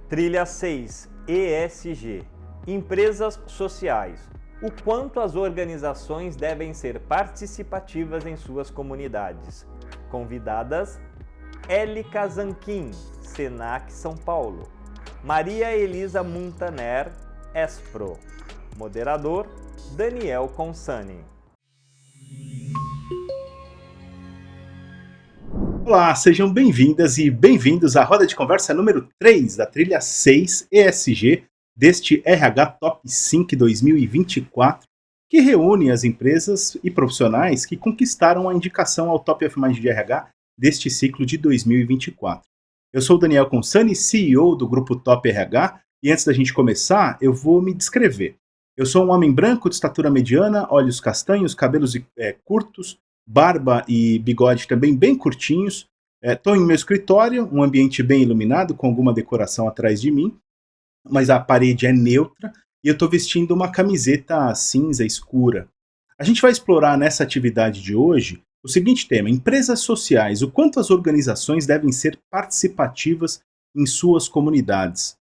Trilha 6, ESG. Empresas sociais. O quanto as organizações devem ser participativas em suas comunidades. Convidadas: Élica Zanquim, Senac São Paulo. Maria Elisa Muntaner, Espro. Moderador: Daniel Consani. Olá, sejam bem-vindas e bem-vindos à roda de conversa número 3 da trilha 6 ESG deste RH Top 5 2024, que reúne as empresas e profissionais que conquistaram a indicação ao Top of Mind de RH deste ciclo de 2024. Eu sou o Daniel Consani, CEO do Grupo Top RH, e antes da gente começar, eu vou me descrever. Eu sou um homem branco de estatura mediana, olhos castanhos, cabelos curtos, barba e bigode também bem curtinhos. Estou em meu escritório, um ambiente bem iluminado, com alguma decoração atrás de mim, mas a parede é neutra e eu estou vestindo uma camiseta cinza escura. A gente vai explorar nessa atividade de hoje o seguinte tema: empresas sociais, o quanto as organizações devem ser participativas em suas comunidades.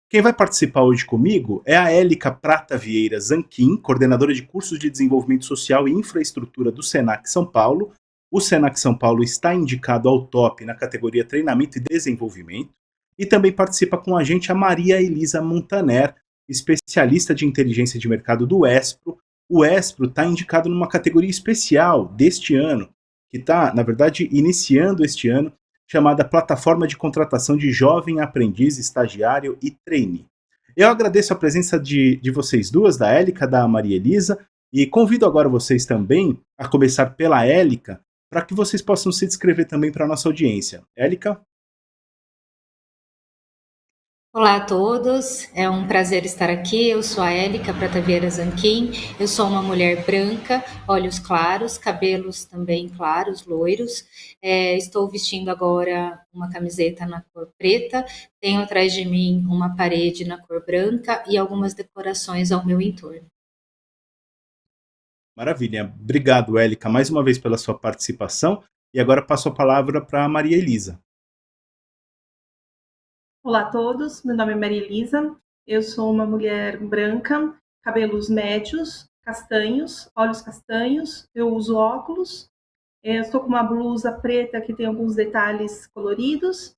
Quem vai participar hoje comigo é a Élica Prata Vieira Zanquim, coordenadora de cursos de desenvolvimento social e infraestrutura do Senac São Paulo. O Senac São Paulo está indicado ao top na categoria treinamento e desenvolvimento. E também participa com a gente a Maria Elisa Muntaner, especialista de inteligência de mercado do Espro. O Espro está indicado numa categoria especial deste ano, que está, na verdade, iniciando este ano, chamada Plataforma de Contratação de Jovem Aprendiz, Estagiário e Trainee. Eu agradeço a presença de vocês duas, da Élica, da Maria Elisa, e convido agora vocês também, a começar pela Élica, para que vocês possam se descrever também para a nossa audiência. Élica? Olá a todos, é um prazer estar aqui. Eu sou a Élica Prata Vieira Zanquim, eu sou uma mulher branca, olhos claros, cabelos também claros, loiros. Estou vestindo agora uma camiseta na cor preta, tenho atrás de mim uma parede na cor branca e algumas decorações ao meu entorno. Maravilha. Obrigado, Élica, mais uma vez pela sua participação. E agora passo a palavra para a Maria Elisa. Olá a todos, meu nome é Maria Elisa, eu sou uma mulher branca, cabelos médios, castanhos, olhos castanhos, eu uso óculos, eu estou com uma blusa preta que tem alguns detalhes coloridos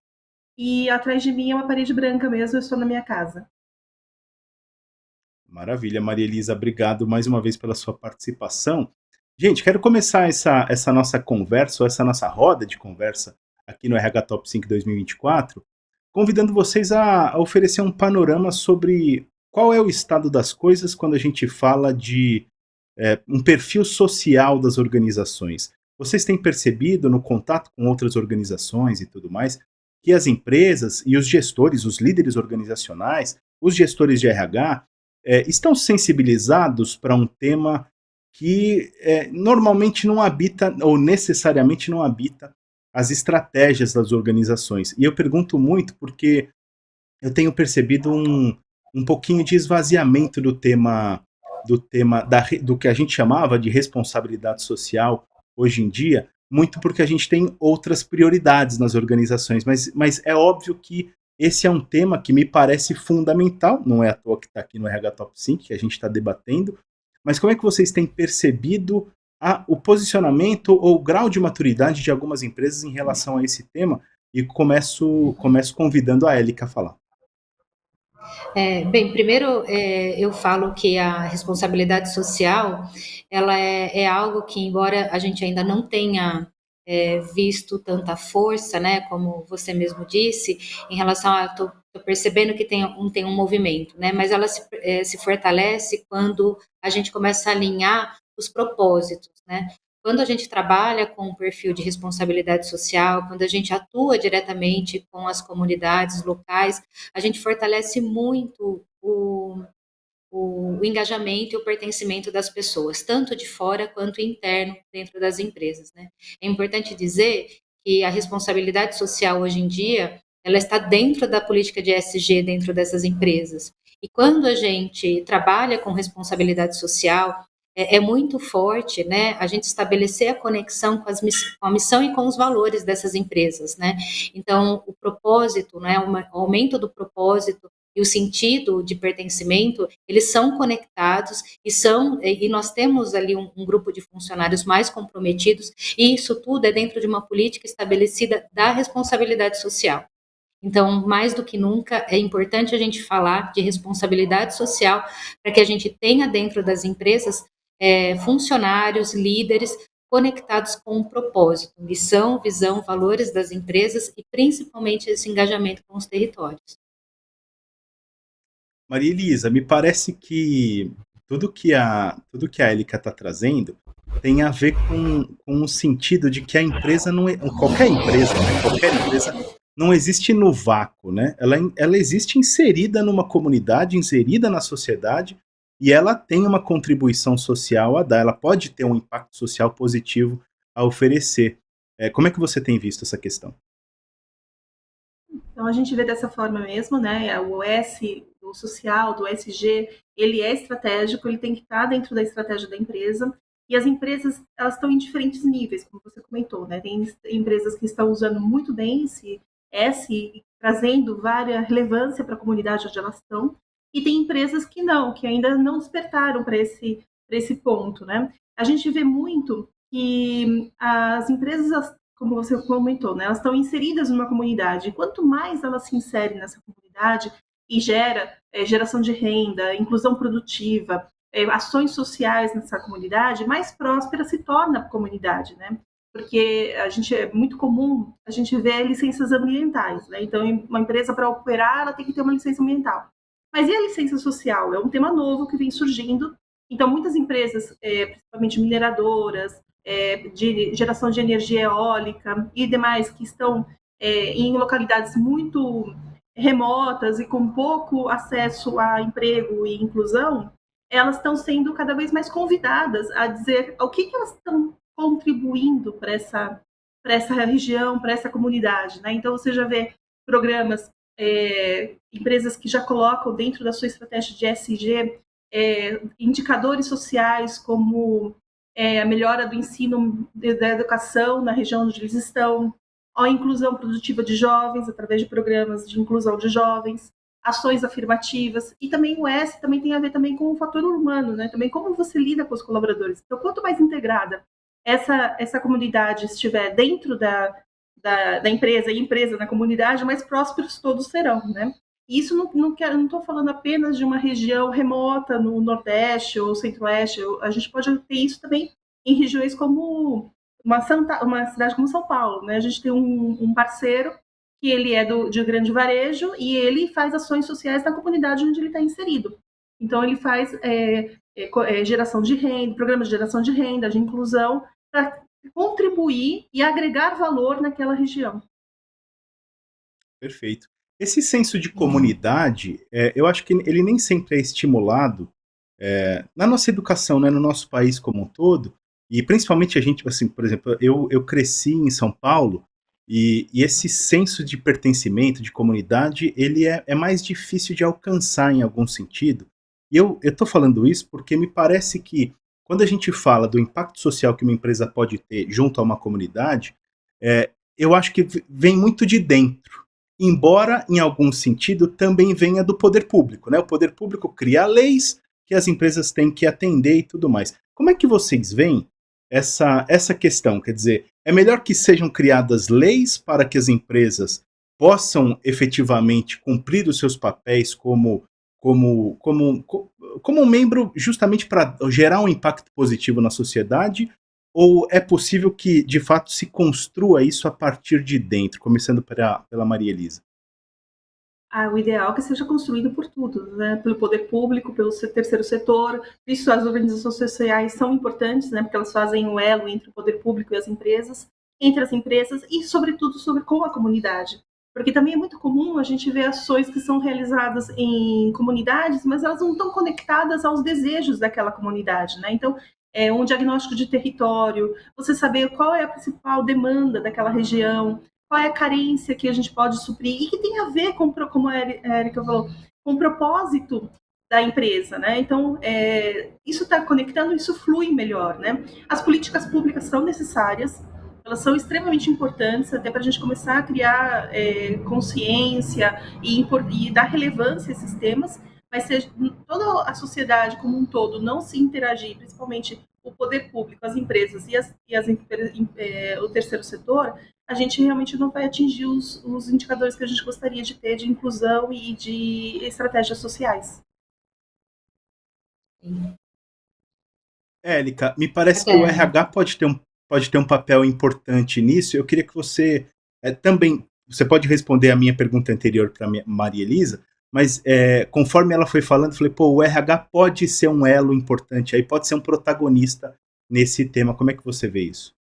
e atrás de mim é uma parede branca mesmo, eu estou na minha casa. Maravilha, Maria Elisa, obrigado mais uma vez pela sua participação. Gente, quero começar essa nossa conversa, ou essa nossa roda de conversa aqui no RH Top 5 2024, convidando vocês a oferecer um panorama sobre qual é o estado das coisas quando a gente fala de um perfil social das organizações. Vocês têm percebido no contato com outras organizações e tudo mais, que as empresas e os gestores, os líderes organizacionais, os gestores de RH, estão sensibilizados para um tema que normalmente não habita, ou necessariamente não habita, as estratégias das organizações. E eu pergunto muito porque eu tenho percebido um pouquinho de esvaziamento do que a gente chamava de responsabilidade social hoje em dia, muito porque a gente tem outras prioridades nas organizações, mas é óbvio que esse é um tema que me parece fundamental, não é à toa que está aqui no RH Top 5, que a gente está debatendo, mas como é que vocês têm percebido o posicionamento ou o grau de maturidade de algumas empresas em relação a esse tema? E começo convidando a Élica a falar. Primeiro eu falo que a responsabilidade social ela é algo que, embora a gente ainda não tenha visto tanta força, né, como você mesmo disse, em relação a estou percebendo que tem um movimento, né, mas ela se fortalece quando a gente começa a alinhar os propósitos, né. Quando a gente trabalha com um perfil de responsabilidade social, quando a gente atua diretamente com as comunidades locais, a gente fortalece muito o engajamento e o pertencimento das pessoas, tanto de fora quanto interno dentro das empresas, né? É importante dizer que a responsabilidade social hoje em dia, ela está dentro da política de ESG dentro dessas empresas. E quando a gente trabalha com responsabilidade social, é muito forte, né, a gente estabelecer a conexão com a missão e com os valores dessas empresas, né? Então, o propósito, né, o aumento do propósito e o sentido de pertencimento, eles são conectados e nós temos ali um grupo de funcionários mais comprometidos, e isso tudo é dentro de uma política estabelecida da responsabilidade social. Então, mais do que nunca, é importante a gente falar de responsabilidade social para que a gente tenha dentro das empresas funcionários, líderes conectados com o propósito, missão, visão, valores das empresas e principalmente esse engajamento com os territórios. Maria Elisa, me parece que tudo que a Élica está trazendo tem a ver com o sentido de que a empresa não é. Qualquer empresa não existe no vácuo, né? Ela existe inserida numa comunidade, inserida na sociedade, e ela tem uma contribuição social a dar, ela pode ter um impacto social positivo a oferecer. Como é que você tem visto essa questão? Então, a gente vê dessa forma mesmo, né? O S, do social, do SG, ele é estratégico, ele tem que estar dentro da estratégia da empresa. E as empresas, elas estão em diferentes níveis, como você comentou, né? Tem empresas que estão usando muito bem esse S, trazendo várias relevância para a comunidade onde elas estão. E tem empresas que não, que ainda não despertaram para esse ponto, né? A gente vê muito que as empresas, como você comentou, né, elas estão inseridas numa comunidade. E quanto mais elas se inserem nessa comunidade e geração de renda, inclusão produtiva, ações sociais nessa comunidade, mais próspera se torna a comunidade, né? Porque é muito comum a gente ver licenças ambientais, né? Então, uma empresa para operar, ela tem que ter uma licença ambiental. Mas e a licença social? É um tema novo que vem surgindo. Então, muitas empresas, principalmente mineradoras, de geração de energia eólica e demais, que estão em localidades muito remotas e com pouco acesso a emprego e inclusão, elas estão sendo cada vez mais convidadas a dizer o que elas estão contribuindo para essa região, para essa comunidade, né? Então, você já vê programas, empresas que já colocam dentro da sua estratégia de ESG indicadores sociais como a melhora do ensino da educação na região onde eles estão, a inclusão produtiva de jovens através de programas de inclusão de jovens, ações afirmativas, e também o S também tem a ver também com o fator humano, né? Também como você lida com os colaboradores. Então, quanto mais integrada essa comunidade estiver dentro da empresa e empresa na comunidade, mais prósperos todos serão, né? E isso não estou falando apenas de uma região remota no Nordeste ou Centro-Oeste. A gente pode ter isso também em regiões como uma cidade como São Paulo, né? A gente tem um parceiro que ele é de grande varejo e ele faz ações sociais na comunidade onde ele está inserido. Então, ele faz geração de renda, programas de geração de renda, de inclusão, para contribuir e agregar valor naquela região. Perfeito. Esse senso de comunidade, eu acho que ele nem sempre é estimulado na nossa educação, né, no nosso país como um todo, e principalmente a gente, assim, por exemplo, eu cresci em São Paulo, e esse senso de pertencimento, de comunidade, ele é mais difícil de alcançar em algum sentido. E eu estou falando isso porque me parece que quando a gente fala do impacto social que uma empresa pode ter junto a uma comunidade, eu acho que vem muito de dentro. Embora, em algum sentido, também venha do poder público, né? O poder público cria leis que as empresas têm que atender e tudo mais. Como é que vocês veem essa questão? Quer dizer, é melhor que sejam criadas leis para que as empresas possam efetivamente cumprir os seus papéis como um membro justamente para gerar um impacto positivo na sociedade? Ou é possível que, de fato, se construa isso a partir de dentro, começando pela Maria Elisa? O ideal é que seja construído por tudo, né? Pelo poder público, pelo terceiro setor. Isso, as organizações sociais são importantes, né? Porque elas fazem o elo entre o poder público e as empresas, entre as empresas e, sobretudo, com a comunidade. Porque também é muito comum a gente ver ações que são realizadas em comunidades, mas elas não estão conectadas aos desejos daquela comunidade, né? Então, um diagnóstico de território, você saber qual é a principal demanda daquela região, qual é a carência que a gente pode suprir, e que tem a ver com, como a Érica falou, com o propósito da empresa, né? Então, isso está conectando, isso flui melhor, né? As políticas públicas são necessárias, elas são extremamente importantes, até para a gente começar a criar consciência e dar relevância a esses temas, mas se toda a sociedade como um todo não se interagir, principalmente o poder público, as empresas o terceiro setor, a gente realmente não vai atingir os indicadores que a gente gostaria de ter de inclusão e de estratégias sociais. Érica, me parece que o Até. RH pode ter um papel importante nisso. Eu queria que você também. Você pode responder a minha pergunta anterior para Maria Elisa, mas conforme ela foi falando, eu falei, pô, o RH pode ser um elo importante aí, pode ser um protagonista nesse tema. Como é que você vê isso?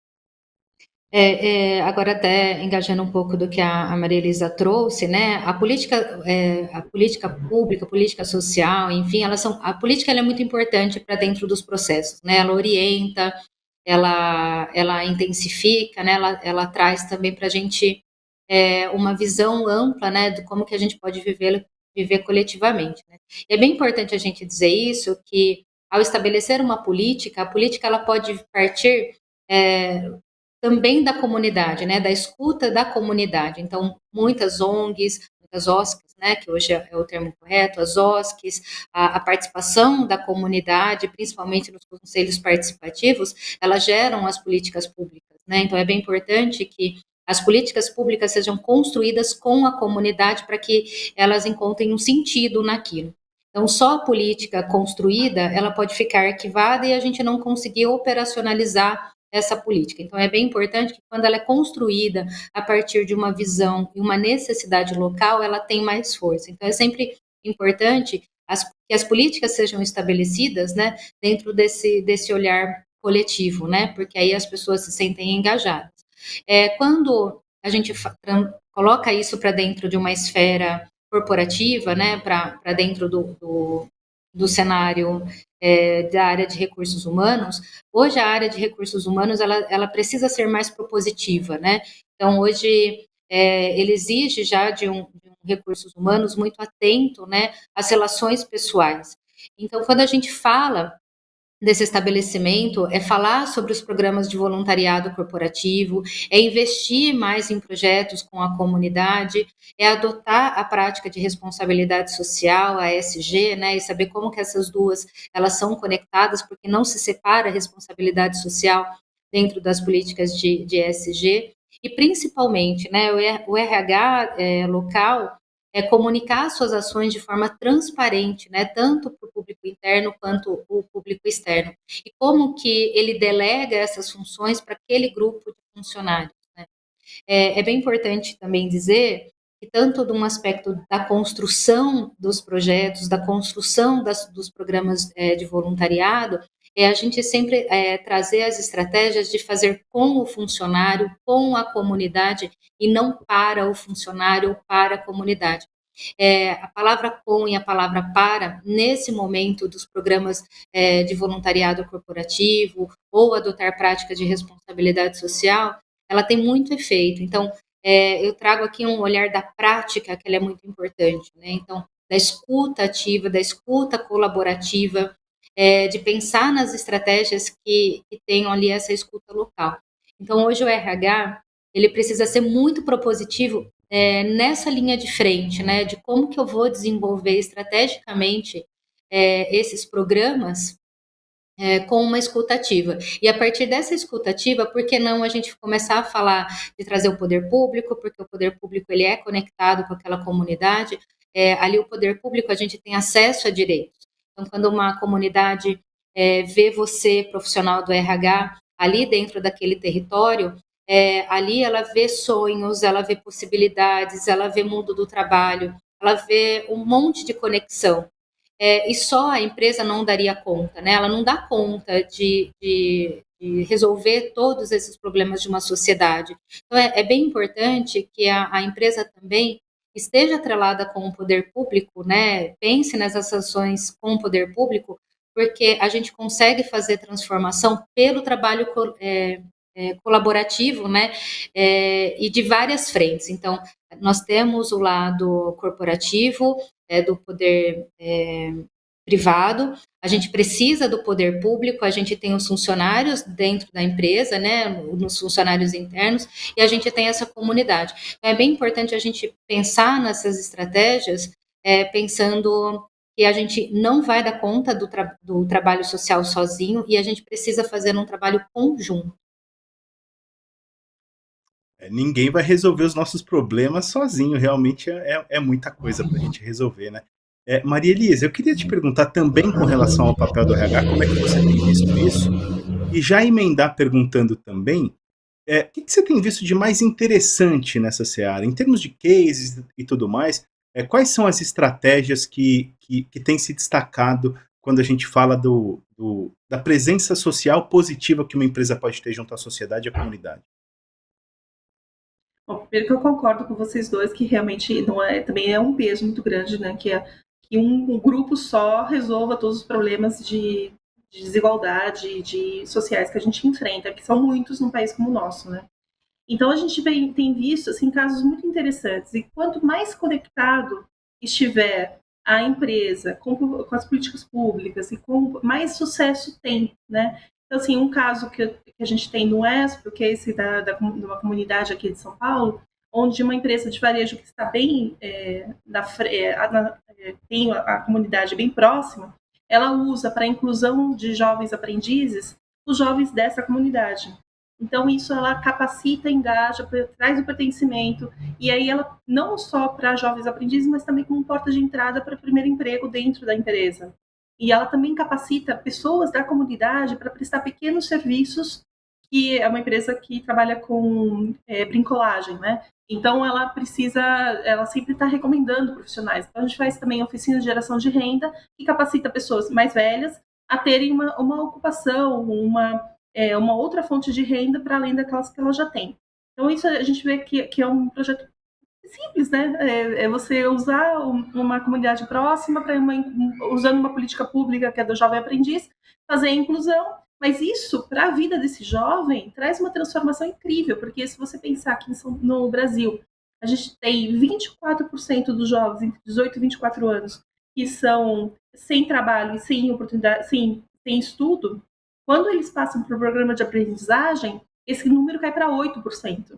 Agora até engajando um pouco do que a Maria Elisa trouxe, né? A política pública, a política social, enfim, a política ela é muito importante para dentro dos processos, né? Ela orienta, ela intensifica, né? Ela traz também para a gente uma visão ampla, né? De como que a gente pode viver coletivamente, né? E é bem importante a gente dizer isso, que ao estabelecer uma política, a política ela pode partir também da comunidade, né, da escuta da comunidade. Então, muitas ONGs, muitas OSCs, né, que hoje é o termo correto, as OSCs, a participação da comunidade, principalmente nos conselhos participativos, elas geram as políticas públicas, né? Então, é bem importante que as políticas públicas sejam construídas com a comunidade para que elas encontrem um sentido naquilo. Então, só a política construída, ela pode ficar arquivada e a gente não conseguir operacionalizar essa política. Então, é bem importante que quando ela é construída a partir de uma visão e uma necessidade local, ela tem mais força. Então, é sempre importante que as políticas sejam estabelecidas, né, dentro desse olhar coletivo, né, porque aí as pessoas se sentem engajadas. Quando a gente coloca isso para dentro de uma esfera corporativa, né, para dentro do cenário da área de recursos humanos, hoje a área de recursos humanos ela precisa ser mais propositiva, né? Então hoje ele exige já de um recursos humanos muito atento, né, às relações pessoais. Então quando a gente fala desse estabelecimento é falar sobre os programas de voluntariado corporativo, é investir mais em projetos com a comunidade, é adotar a prática de responsabilidade social, a ESG, né, e saber como que essas duas elas são conectadas, porque não se separa a responsabilidade social dentro das políticas de ESG, e principalmente, né, o RH local comunicar suas ações de forma transparente, né, tanto para o público interno quanto o público externo. E como que ele delega essas funções para aquele grupo de funcionários, né? É bem importante também dizer que tanto de um aspecto da construção dos projetos, da construção dos programas de voluntariado, a gente sempre trazer as estratégias de fazer com o funcionário, com a comunidade, e não para o funcionário ou para a comunidade. A palavra com e a palavra para, nesse momento dos programas de voluntariado corporativo ou adotar práticas de responsabilidade social, ela tem muito efeito. Então, eu trago aqui um olhar da prática, que ela é muito importante, né? Então, da escuta ativa, da escuta colaborativa, de pensar nas estratégias que tenham ali essa escuta local. Então, hoje o RH, ele precisa ser muito propositivo nessa linha de frente, né, de como que eu vou desenvolver estrategicamente esses programas com uma escutativa. E a partir dessa escutativa, por que não a gente começar a falar de trazer o poder público, porque o poder público ele é conectado com aquela comunidade, ali o poder público a gente tem acesso a direitos. Então, quando uma comunidade vê você, profissional do RH, ali dentro daquele território, ali ela vê sonhos, ela vê possibilidades, ela vê mundo do trabalho, ela vê um monte de conexão. E só a empresa não daria conta, né? Ela não dá conta de resolver todos esses problemas de uma sociedade. Então, é bem importante que a empresa também esteja atrelada com o poder público, né? Pense nessas ações com o poder público, porque a gente consegue fazer transformação pelo trabalho colaborativo, né? E de várias frentes. Então, nós temos o lado corporativo, do poder privado, a gente precisa do poder público, a gente tem os funcionários dentro da empresa, né, nos funcionários internos, e a gente tem essa comunidade. Então, é bem importante a gente pensar nessas estratégias, pensando que a gente não vai dar conta do trabalho social sozinho e a gente precisa fazer um trabalho conjunto. Ninguém vai resolver os nossos problemas sozinho, realmente é muita coisa para a gente resolver, né? Maria Elisa, eu queria te perguntar também com relação ao papel do RH, como é que você tem visto isso? E já emendar perguntando também, o que você tem visto de mais interessante nessa seara? Em termos de cases e tudo mais, quais são as estratégias que têm se destacado quando a gente fala da presença social positiva que uma empresa pode ter junto à sociedade e à comunidade? Bom, primeiro que eu concordo com vocês dois que realmente não também é um peso muito grande, né? Que um grupo só resolva todos os problemas de desigualdade sociais que a gente enfrenta, que são muitos num país como o nosso, né? Então a gente tem visto assim, casos muito interessantes. E quanto mais conectado estiver a empresa com as políticas públicas e com mais sucesso tem, né? Então, assim, um caso que a gente tem no ESPRO, que é esse de uma comunidade aqui de São Paulo, onde uma empresa de varejo que está bem tem a comunidade bem próxima, ela usa para a inclusão de jovens aprendizes os jovens dessa comunidade. Então, isso ela capacita, engaja, traz o pertencimento, e aí ela não só para jovens aprendizes, mas também como porta de entrada para o primeiro emprego dentro da empresa. E ela também capacita pessoas da comunidade para prestar pequenos serviços, que é uma empresa que trabalha com brincolagem, né? Então, ela sempre está recomendando profissionais. Então, a gente faz também oficinas de geração de renda, que capacita pessoas mais velhas a terem uma ocupação, uma outra fonte de renda para além daquelas que ela já tem. Então, isso a gente vê que é um projeto simples, né? É você usar uma comunidade próxima usando uma política pública que é do jovem aprendiz, fazer a inclusão, mas isso, para a vida desse jovem, traz uma transformação incrível, porque se você pensar aqui no Brasil, a gente tem 24% dos jovens entre 18 e 24 anos que são sem trabalho e sem oportunidade, sem estudo. Quando eles passam para o programa de aprendizagem, esse número cai para 8%.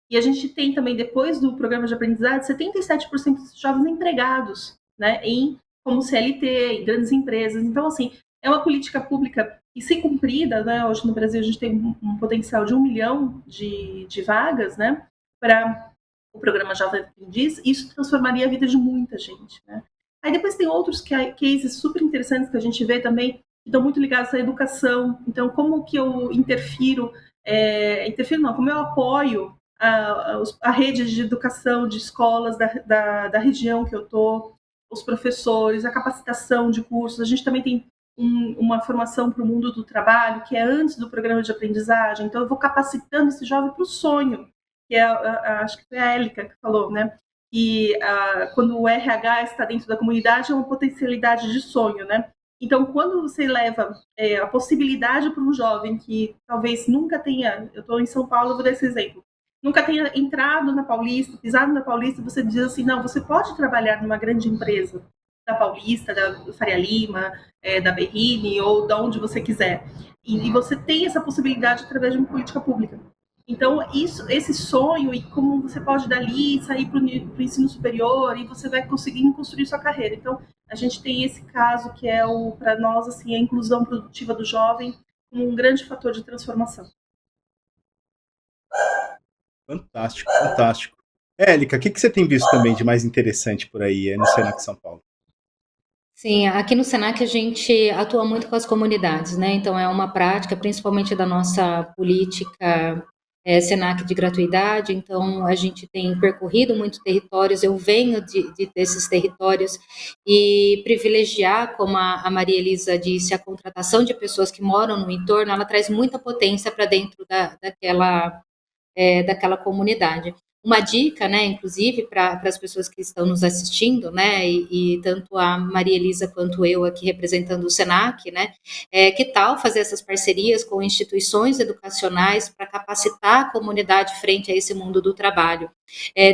E a gente tem também, depois do programa de aprendizagem, 77% dos jovens empregados, né, como CLT, em grandes empresas. Então, assim, é uma política pública que, se cumprida, né, hoje no Brasil a gente tem um potencial de 1 milhão de vagas, né, para o programa Jovem Aprendiz, isso transformaria a vida de muita gente, né. Aí depois tem outros cases super interessantes que a gente vê também, que estão muito ligados à educação. Então, como que eu interfiro não, como eu apoio a rede de educação de escolas da região que eu estou, os professores, a capacitação de cursos. A gente também tem uma formação para o mundo do trabalho, que é antes do programa de aprendizagem. Então, eu vou capacitando esse jovem para o sonho, que acho que foi a Élica que falou, né? E quando o RH está dentro da comunidade, é uma potencialidade de sonho, né? Então, quando você leva a possibilidade para um jovem que talvez nunca tenha, eu estou em São Paulo, vou dar esse exemplo, nunca tenha entrado na Paulista, pisado na Paulista, você diz assim, não, você pode trabalhar numa grande empresa, da Paulista, da Faria Lima, da Berrini, ou de onde você quiser. E você tem essa possibilidade através de uma política pública. Então, esse sonho, e como você pode dali sair para o ensino superior, e você vai conseguir construir sua carreira. Então, a gente tem esse caso que é, para nós, assim, a inclusão produtiva do jovem como um grande fator de transformação. Fantástico, fantástico. Élica, o que você tem visto também de mais interessante por aí no Senac São Paulo? Sim, aqui no Senac a gente atua muito com as comunidades, né? Então é uma prática, principalmente da nossa política Senac de gratuidade. Então a gente tem percorrido muitos territórios. Eu venho desses territórios e privilegiar, como a Maria Elisa disse, a contratação de pessoas que moram no entorno. Ela traz muita potência para dentro daquela comunidade. uma dica, né, inclusive para as pessoas que estão nos assistindo, né, e tanto a Maria Elisa quanto eu aqui representando o Senac, né, que tal fazer essas parcerias com instituições educacionais para capacitar a comunidade frente a esse mundo do trabalho?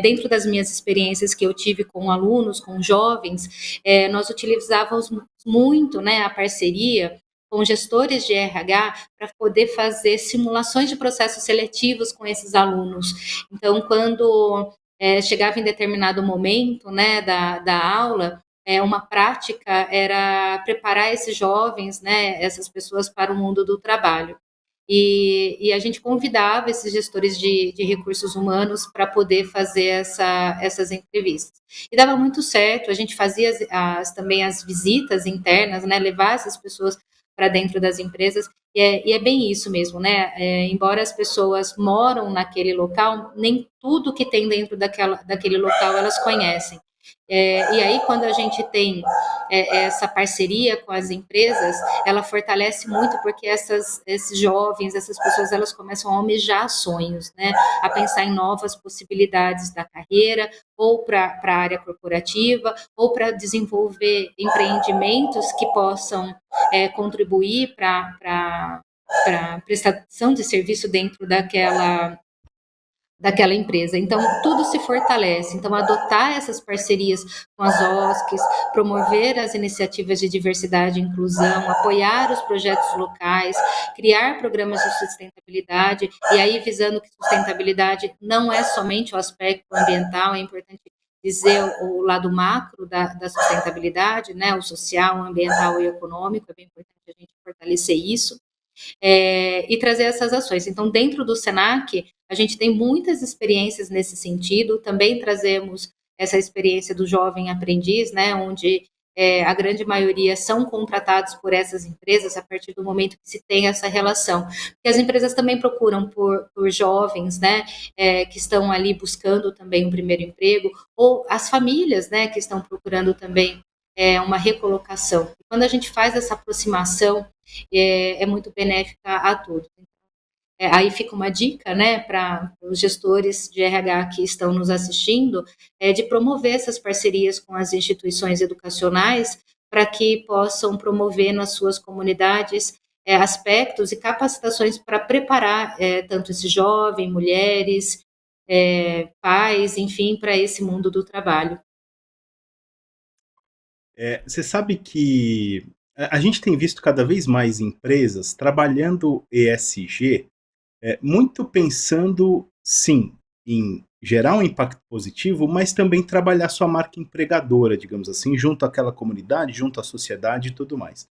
Dentro das minhas experiências que eu tive com alunos, com jovens, nós utilizávamos muito, né, a parceria com gestores de RH para poder fazer simulações de processos seletivos com esses alunos. Então, quando chegava em determinado momento, né, da aula, uma prática era preparar esses jovens, né, essas pessoas para o mundo do trabalho. E a gente convidava esses gestores de recursos humanos para poder fazer essas entrevistas. E dava muito certo, a gente fazia também as visitas internas, né, levar essas pessoas para dentro das empresas, e é bem isso mesmo, né? Embora as pessoas moram naquele local, nem tudo que tem dentro daquele local elas conhecem. E aí, quando a gente tem essa parceria com as empresas, ela fortalece muito, porque esses jovens, essas pessoas, elas começam a almejar sonhos, né? A pensar em novas possibilidades da carreira, ou para a área corporativa, ou para desenvolver empreendimentos que possam contribuir para a prestação de serviço dentro daquela empresa. Então, tudo se fortalece. Então, adotar essas parcerias com as OSCs, promover as iniciativas de diversidade e inclusão, apoiar os projetos locais, criar programas de sustentabilidade, e aí visando que sustentabilidade não é somente o aspecto ambiental, é importante dizer o lado macro da sustentabilidade, né, o social, o ambiental e o econômico, é bem importante a gente fortalecer isso. E trazer essas ações. Então, dentro do Senac, a gente tem muitas experiências nesse sentido, também trazemos essa experiência do jovem aprendiz, né, onde a grande maioria são contratados por essas empresas a partir do momento que se tem essa relação. Porque as empresas também procuram por jovens, né, que estão ali buscando também um primeiro emprego, ou as famílias, né, que estão procurando também uma recolocação. Quando a gente faz essa aproximação, é muito benéfica a todos. Aí fica uma dica, né, para os gestores de RH que estão nos assistindo, de promover essas parcerias com as instituições educacionais para que possam promover nas suas comunidades aspectos e capacitações para preparar tanto esse jovem, mulheres, pais, enfim, para esse mundo do trabalho. Você sabe que a gente tem visto cada vez mais empresas trabalhando ESG, muito pensando, sim, em gerar um impacto positivo, mas também trabalhar sua marca empregadora, digamos assim, junto àquela comunidade, junto à sociedade e tudo mais.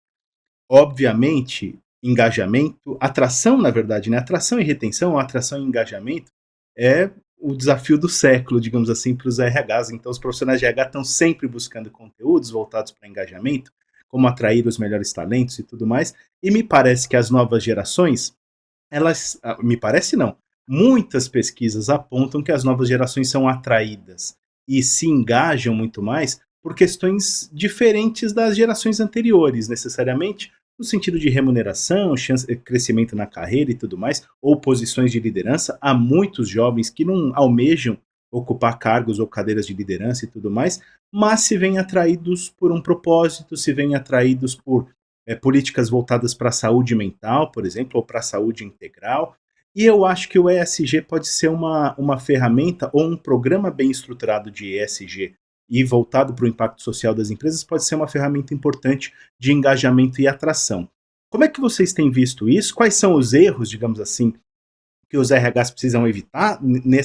Obviamente, engajamento, atração, na verdade, né? Atração e retenção, atração e engajamento é o desafio do século, digamos assim, para os RHs. Então, os profissionais de RH estão sempre buscando conteúdos voltados para engajamento, como atrair os melhores talentos e tudo mais. E me parece que as novas gerações, me parece não, muitas pesquisas apontam que as novas gerações são atraídas e se engajam muito mais por questões diferentes das gerações anteriores, necessariamente, no sentido de remuneração, crescimento na carreira e tudo mais, ou posições de liderança. Há muitos jovens que não almejam ocupar cargos ou cadeiras de liderança e tudo mais, mas se veem atraídos por um propósito, se veem atraídos por políticas voltadas para a saúde mental, por exemplo, ou para a saúde integral. E eu acho que o ESG pode ser uma ferramenta ou um programa bem estruturado de ESG e voltado para o impacto social das empresas pode ser uma ferramenta importante de engajamento e atração. Como é que vocês têm visto isso? Quais são os erros, digamos assim, que os RHs precisam evitar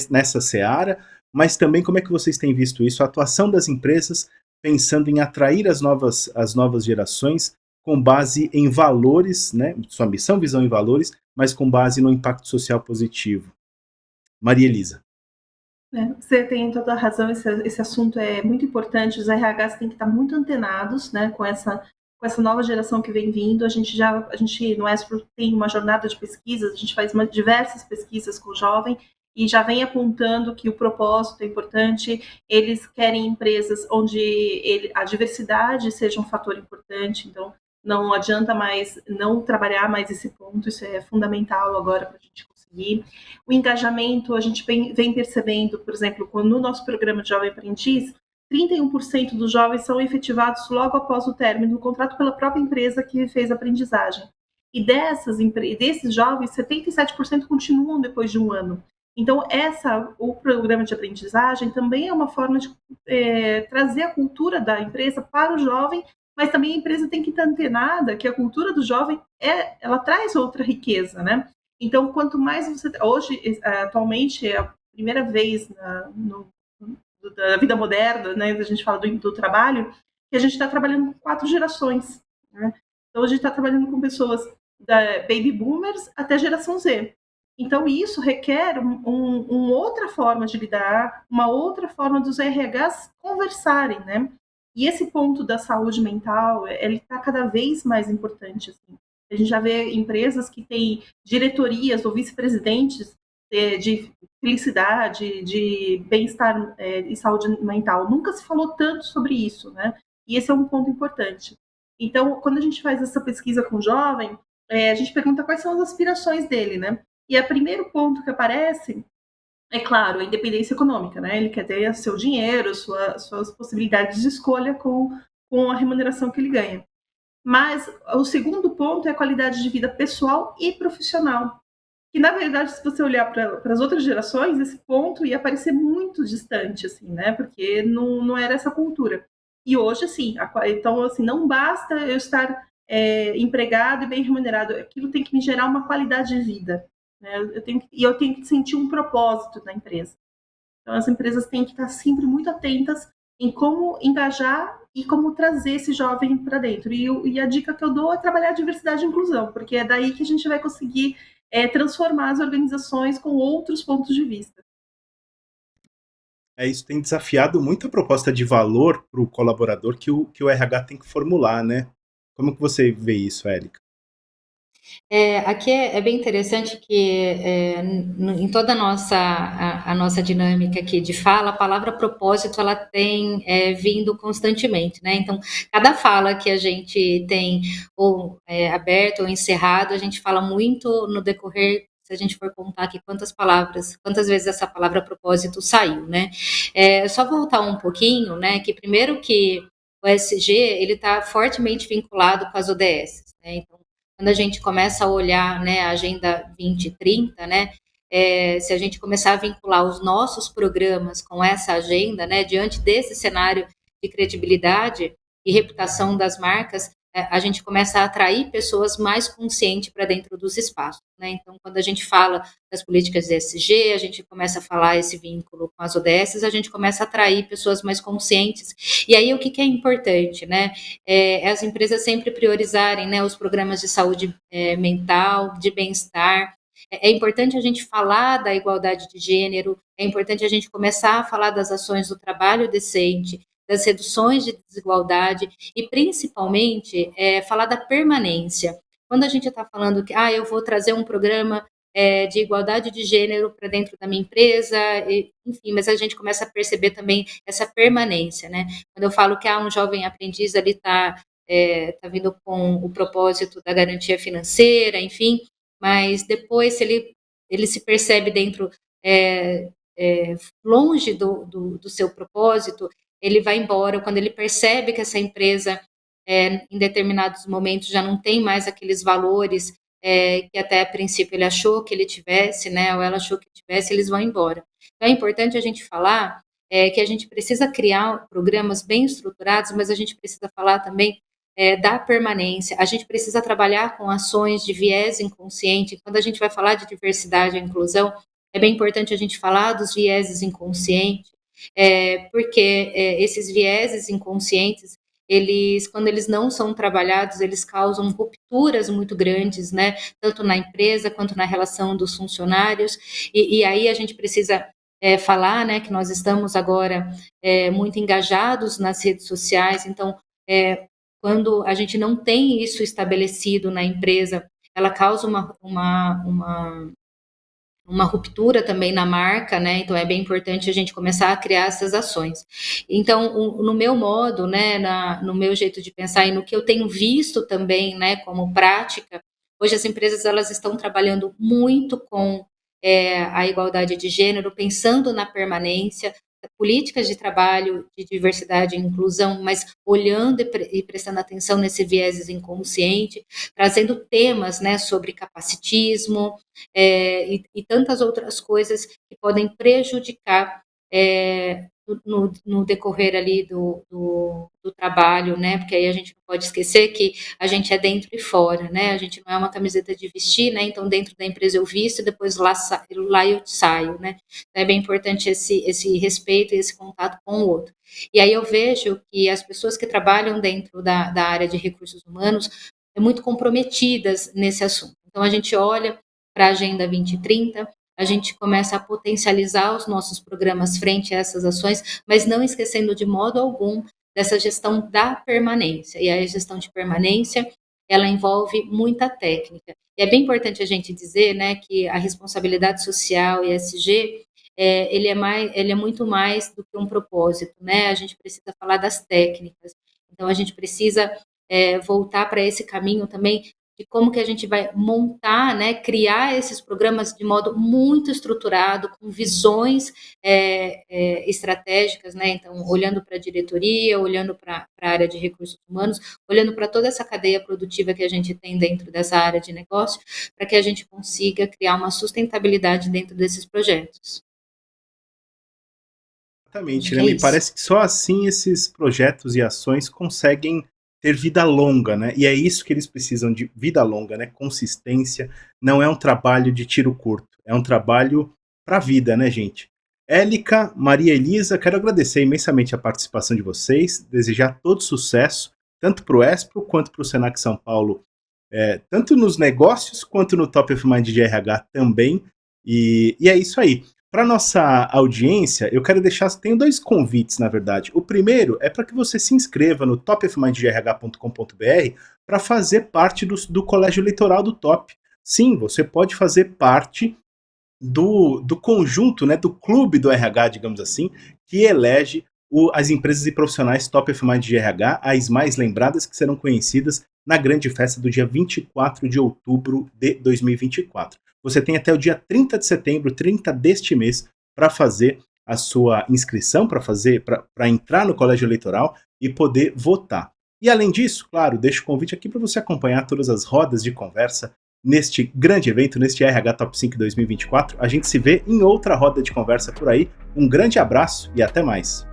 nessa seara? Mas também como é que vocês têm visto isso? A atuação das empresas pensando em atrair as novas gerações com base em valores, né? Sua missão, visão e valores, mas com base no impacto social positivo. Maria Elisa. Você tem toda a razão, esse assunto é muito importante, os RHs têm que estar muito antenados, né, com essa nova geração que vem vindo. A gente no ESPRO tem uma jornada de pesquisas, a gente faz diversas pesquisas com o jovem e já vem apontando que o propósito é importante, eles querem empresas onde a diversidade seja um fator importante, então não adianta mais não trabalhar mais esse ponto, isso é fundamental agora para a gente conseguir E o engajamento, a gente vem percebendo, por exemplo, no nosso programa de Jovem Aprendiz, 31% dos jovens são efetivados logo após o término do contrato pela própria empresa que fez a aprendizagem. E desses jovens, 77% continuam depois de um ano. Então, o programa de aprendizagem também é uma forma de trazer a cultura da empresa para o jovem, mas também a empresa tem que estar antenada que a cultura do jovem ela traz outra riqueza, né? Então, quanto mais você... Hoje, atualmente, é a primeira vez da vida moderna, né, a gente fala do trabalho, que a gente está trabalhando com 4 gerações. Né? Então, a gente está trabalhando com pessoas da baby boomers até a geração Z. Então, isso requer uma outra forma de lidar, uma outra forma dos RHs conversarem, né? E esse ponto da saúde mental, ele está cada vez mais importante. Assim. A gente já vê empresas que têm diretorias ou vice-presidentes de felicidade, de bem-estar e saúde mental. Nunca se falou tanto sobre isso, né? E esse é um ponto importante. Então, quando a gente faz essa pesquisa com o jovem, a gente pergunta quais são as aspirações dele, né? E o primeiro ponto que aparece é, claro, a independência econômica, né? Ele quer ter seu dinheiro, suas possibilidades de escolha com a remuneração que ele ganha. Mas o segundo ponto é a qualidade de vida pessoal e profissional. Que, na verdade, se você olhar para as outras gerações, esse ponto ia parecer muito distante, assim, né? Porque não era essa cultura. E hoje, assim, então, assim, não basta eu estar empregado e bem remunerado, aquilo tem que me gerar uma qualidade de vida. Né? Eu tenho que sentir um propósito na empresa. Então, as empresas têm que estar sempre muito atentas em como engajar e como trazer esse jovem para dentro. E a dica que eu dou é trabalhar a diversidade e inclusão, porque é daí que a gente vai conseguir transformar as organizações com outros pontos de vista. Isso tem desafiado muito a proposta de valor para o colaborador que o RH tem que formular, né? Como que você vê isso, Érica? Aqui é bem interessante que em toda a nossa dinâmica aqui de fala, a palavra propósito ela tem vindo constantemente, né? Então, cada fala que a gente tem ou aberto ou encerrado, a gente fala muito no decorrer, se a gente for contar aqui quantas vezes essa palavra propósito saiu, né? Só voltar um pouquinho, né? Que primeiro que o ESG, ele está fortemente vinculado com as ODS, né? Então, quando a gente começa a olhar, né, a Agenda 2030, né, se a gente começar a vincular os nossos programas com essa agenda, né, diante desse cenário de credibilidade e reputação das marcas, a gente começa a atrair pessoas mais conscientes para dentro dos espaços. Né? Então, quando a gente fala das políticas de ESG, a gente começa a falar esse vínculo com as ODS, a gente começa a atrair pessoas mais conscientes. E aí, o que é importante? Né? As empresas sempre priorizarem, né, os programas de saúde mental, de bem-estar. É importante a gente falar da igualdade de gênero, é importante a gente começar a falar das ações do trabalho decente, das reduções de desigualdade e, principalmente, falar da permanência. Quando a gente está falando que eu vou trazer um programa de igualdade de gênero para dentro da minha empresa, enfim, mas a gente começa a perceber também essa permanência, né? Quando eu falo que um jovem aprendiz ali está vindo com o propósito da garantia financeira, enfim, mas depois se ele se percebe dentro, longe do seu propósito, ele vai embora. Quando ele percebe que essa empresa, em determinados momentos, já não tem mais aqueles valores que até a princípio ele achou que ele tivesse, né, ou ela achou que tivesse, eles vão embora. Então é importante a gente falar que a gente precisa criar programas bem estruturados, mas a gente precisa falar também da permanência. A gente precisa trabalhar com ações de viés inconsciente. Quando a gente vai falar de diversidade e inclusão, é bem importante a gente falar dos vieses inconscientes, porque esses vieses inconscientes, quando eles não são trabalhados, eles causam rupturas muito grandes, né? Tanto na empresa quanto na relação dos funcionários. E aí a gente precisa falar, né, que nós estamos agora muito engajados nas redes sociais. Então, quando a gente não tem isso estabelecido na empresa, ela causa uma ruptura também na marca, né? Então é bem importante a gente começar a criar essas ações. Então, no meu modo, né, no meu jeito de pensar e no que eu tenho visto também, né, como prática, hoje as empresas elas estão trabalhando muito com a igualdade de gênero, pensando na permanência, políticas de trabalho de diversidade e inclusão, mas olhando e prestando atenção nesse viés inconsciente, trazendo temas, né, sobre capacitismo e tantas outras coisas que podem prejudicar no decorrer ali do trabalho, né, porque aí a gente não pode esquecer que a gente é dentro e fora, né, a gente não é uma camiseta de vestir, né, então dentro da empresa eu visto e depois lá eu saio, né, então é bem importante esse respeito e esse contato com o outro. E aí eu vejo que as pessoas que trabalham dentro da área de recursos humanos são muito comprometidas nesse assunto. Então a gente olha para a Agenda 2030, a gente começa a potencializar os nossos programas frente a essas ações, mas não esquecendo de modo algum dessa gestão da permanência. E a gestão de permanência, ela envolve muita técnica. E é bem importante a gente dizer, né, que a responsabilidade social, ESG, ele é muito mais do que um propósito, né? A gente precisa falar das técnicas. Então, a gente precisa voltar para esse caminho também de como que a gente vai montar, né, criar esses programas de modo muito estruturado, com visões estratégicas, né, então, olhando para a diretoria, olhando para a área de recursos humanos, olhando para toda essa cadeia produtiva que a gente tem dentro dessa área de negócio, para que a gente consiga criar uma sustentabilidade dentro desses projetos. Exatamente, né? Me parece que só assim esses projetos e ações conseguem ter vida longa, né? E é isso que eles precisam, de vida longa, né? Consistência. Não é um trabalho de tiro curto, é um trabalho para a vida, né, gente? Élica, Maria Elisa, quero agradecer imensamente a participação de vocês, desejar todo sucesso, tanto para o Espro quanto para o Senac São Paulo, tanto nos negócios quanto no Top of Mind de RH também. E é isso aí. Para nossa audiência, eu quero deixar, tenho 2 convites, na verdade. O primeiro é para que você se inscreva no topofmindgrh.com.br para fazer parte do colégio eleitoral do Top. Sim, você pode fazer parte do conjunto, né, do clube do RH, digamos assim, que elege as empresas e profissionais Top of Mind de RH, as mais lembradas, que serão conhecidas na grande festa do dia 24 de outubro de 2024. Você tem até o dia 30 de setembro, 30 deste mês, para fazer a sua inscrição, para entrar no colégio eleitoral e poder votar. E além disso, claro, deixo o convite aqui para você acompanhar todas as rodas de conversa neste grande evento, neste RH Top 5 2024. A gente se vê em outra roda de conversa por aí. Um grande abraço e até mais.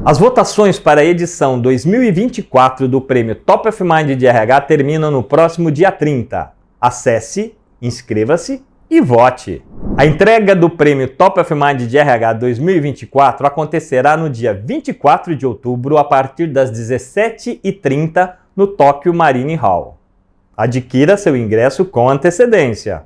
As votações para a edição 2024 do Prêmio Top of Mind de RH terminam no próximo dia 30. Acesse, inscreva-se e vote! A entrega do Prêmio Top of Mind de RH 2024 acontecerá no dia 24 de outubro, a partir das 17h30, no Tóquio Marine Hall. Adquira seu ingresso com antecedência.